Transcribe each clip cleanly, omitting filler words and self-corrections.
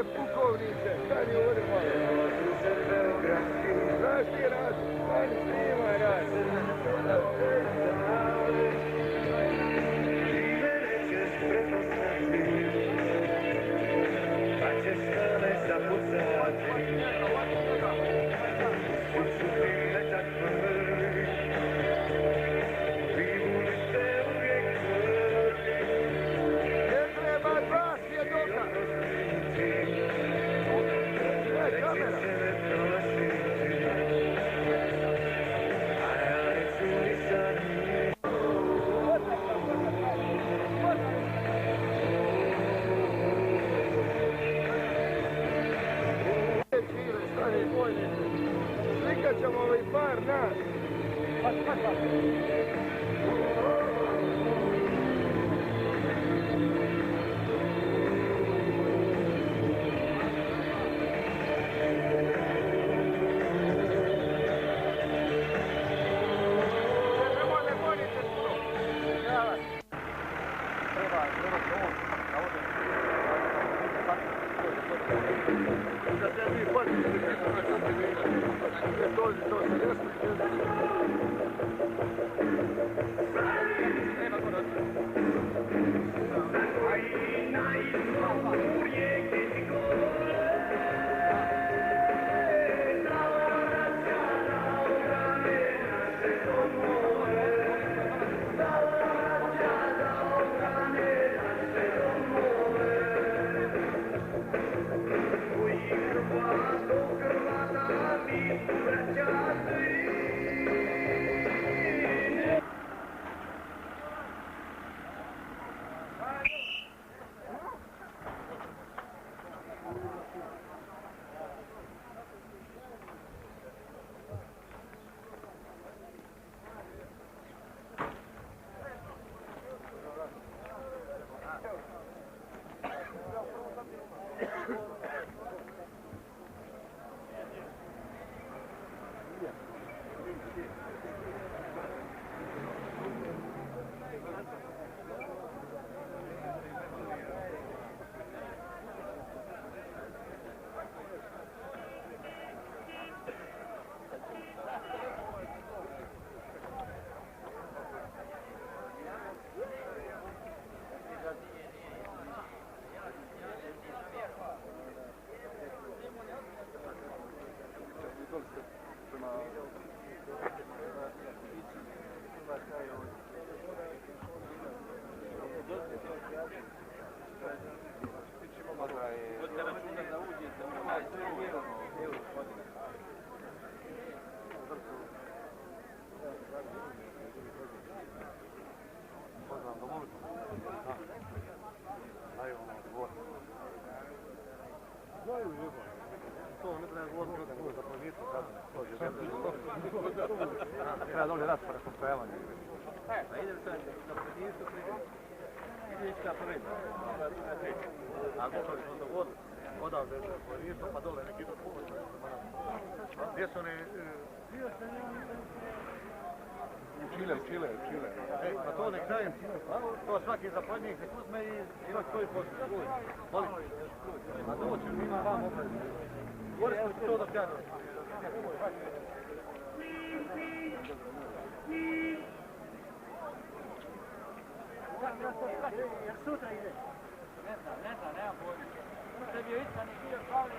Ajde, pukovniče, stani ovdje malo. Znaš ti rad, stani snima rad. Žive nećeš prepoznati, pa ćeš stane zapucati. Srcu ti netakva mrvi, pribudi se uvijek mrvi. Ne treba dva svjedoka. Kamera. Slikat ćemo ovaj par nas. Treba dolje raz pa raspojavanje. Pa idem sad na predinstvu, idem ići na prvi. Ako to smo do vodu, odavde na predinstvu, pa dole neki do pomoć. Gdje su oni? U Čile. Pa to nek dajem, to svaki zapadnik nek uzme i noć koji posao. Molim. Pa doći, ima vam opet. Govorimo to da pjano. Jak sutra ide? Ne znam, nemam pojma. Tebi je Iskani bio slavni,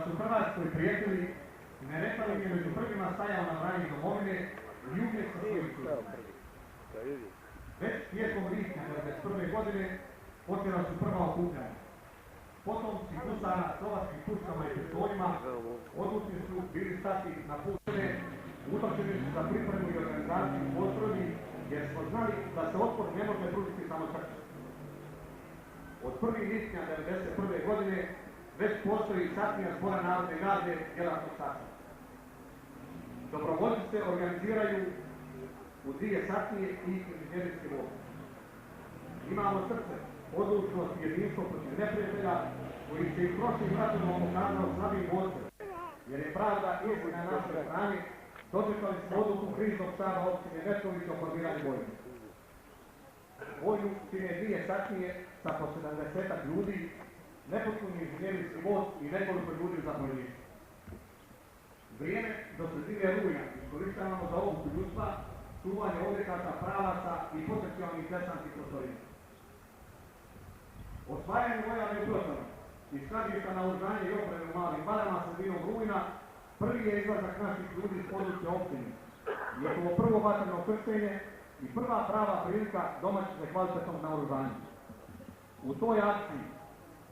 su Hrvatskoj prijetili, Neretvanin je među prvima stajao na brani domovine i uvijek sa svojim sudom. Već tijekom lipnja 1991. godine počela su prva okupljanja. Potomci Husara s lovačkim puškama i pištoljima odlučni su bili stati na putne, utočeni su za pripremu i organizaciju postrojbi, jer smo znali da se otpor ne može pružiti samo srce. Od 1. lipnja 1991. godine već postoji satnija Zbora narodne garde djelatnog sastava. Dobrovoljci se organiziraju u 2 satnije i inženjerijski vod. Imamo srce, odlučnost i jedinstvo protiv neprijatelja koji se i prošlim ratovima pokazao slabim vodstvom, jer je pravda istina na našoj strani. Dočekali smo odluku kriznog štaba općine Metković o formiranju vojne. Vojnu čine 2 satnije sa po 70 ljudi, nepotpuni inženjerijski vod i nekoliko ljudi za zapovjedništvo. Vrijeme do sredine rujna iskorištavamo za obuku ljudstva, čuvanje objekata, pravaca i potencijalnih desantnih prostorija. Osvajanje vojarne u Protoru i skladišta naoružanja i opreme u Malim Barama sredinom rujna prvi je izlazak naših ljudi iz područja općine. Njihovo prvo vatreno krštenje i prva prava prilika domaćeg kvalitetnog naoružanja. U toj akciji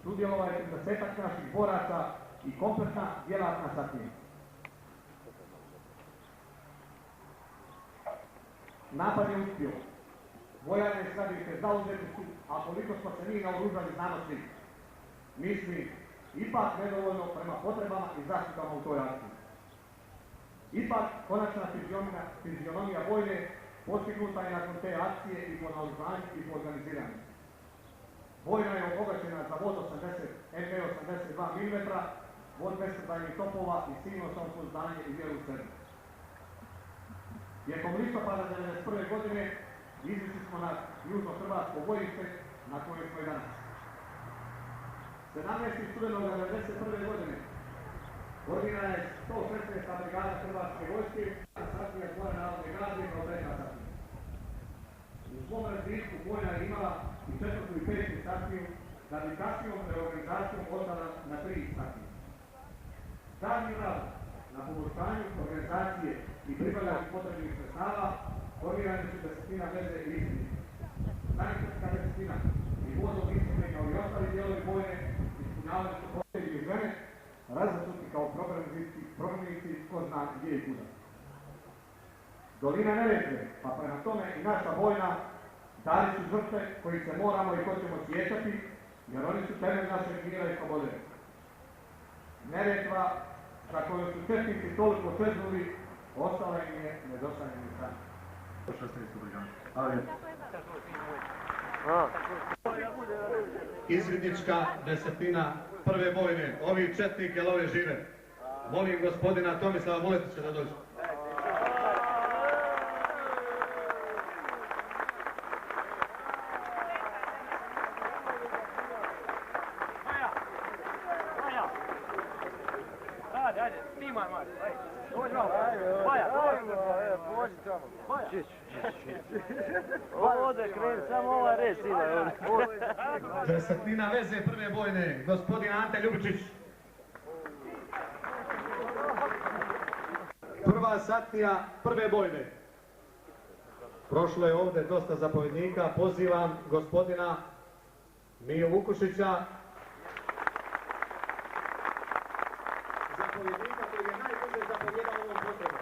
sudjelovalo je 30-ak naših boraca i kompletna djelatna satnija. Napad je uspio. Vojarne skladište zauzeti su, a koliko smo se mi naoružali znamo svi. Mislim, ipak nedovoljno prema potrebama i zaštitama u toj akciji. Ipak, konačna fizionomija vojne postignuta je nakon te akcije i po naoružanju i po organiziranju. Vojna je obogaćena za vod 82 mm, vod besrdajnih topova i silno samopouzdanje i vjeru u sebe. Tijekom listopada 1991. godine izišli smo na južno-hrvatsko bojište na kojem smo i danas. 17. studenog 1991. godine formirana je 116. brigada Hrvatske vojske, satnija Zbora narodne garde kao 3. satnija. U svom razvišku vojna je imala i 4. i 5. satniju, da bi kasnijom reorganizacijom ostala na 3 satnije. Zadnji rad na poboljšanju organizacije i pribavljanju potrebnih sredstava formirane su desetina veze i istine. Sanitetska desetina i vodnog istine kao i ostali dijelovi vojne ispunjavali su posljednje i žene, razasuti kao prognanici ko zna gdje i kuda. Dolina Neretve, pa prema tome i naša vojna, dali su žrtve koji se moramo i hoćemo sjećati, jer oni su temelj našeg mira i slobode. Neretva, za koju su četnici toliko čeznuli, ostala im je nedosanjeni san. Izvidnička desetina prve vojne, ovi četnike love žive. Molim gospodina Tomislava Vuletića da dođe. Ajde, snimaj, Mari, ajde. Dođi malo. Maja, pođi tamo. Maja. Ovdje kreni, samo ova red sina. Desetina veze prve vojne, gospodin Ante Ljubičić. Prva satnija prve vojne. Prošlo je ovdje dosta zapovjednika, pozivam gospodina Miju Vukušića, zapovjednika koji je najduže zapovjedao ovom potrebom.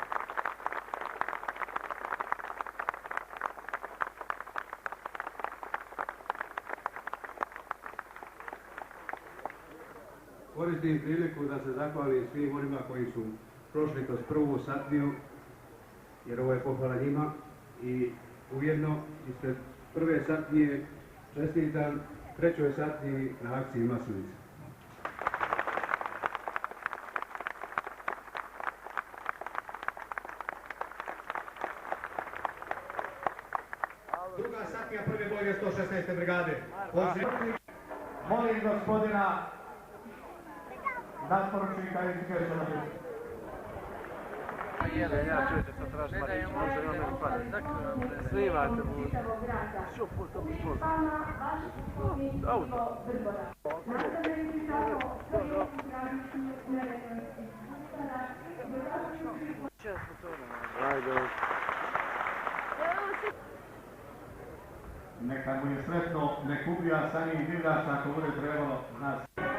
Koristim priliku da se zahvalim svim onima koji su prošli kroz prvu satniju, jer ovo je pohvala njima, i ujedno ispred prve satnije čestitam 3. satniji na akciji Maslinica. Druga satnija prve vojne 116. brigade. Molim gospodina natporučnika iz Kerčana. Ja čujete sad traži Marić, može i on meni pati. Snimate mu. Što puta mu spozna? Auto. Ajde. Neka mu je sretno, nek ubija sa njih divljača ako bude trebalo nas.